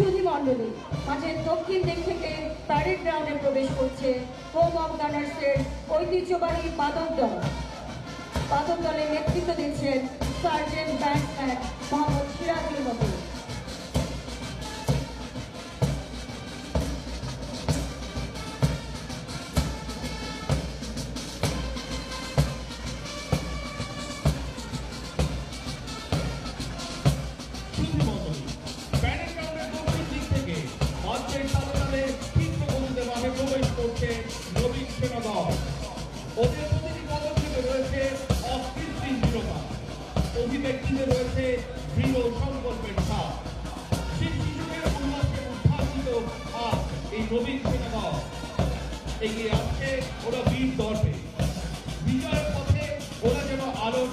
সুধীমণ্ডলী মাঠের দক্ষিণ দিক থেকে প্যারেড গ্রাউন্ডে প্রবেশ করছে হোম অফ গানার্সের ঐতিহ্যবাহী বাদক দল। বাদক দলের নেতৃত্ব দিচ্ছেন সার্জেন্ট ব্যাটসম্যান মোহাম্মদ সিরাজুল মতিন। নবীন সেনা দল ওদের প্রতিটি পদক্ষেপে রয়েছে অকৃত্রিম দৃঢ়তা, অভিব্যক্তিতে রয়েছে দৃঢ় সংকল্পের ছাপ। সেই শিশুদের উল্লাসে উদ্ভাসিত আজ এই নবীন সেনা দল এগিয়ে আসছে ওরা বীর দর্পে, বিজয়ের পথে ওরা যেন আলোর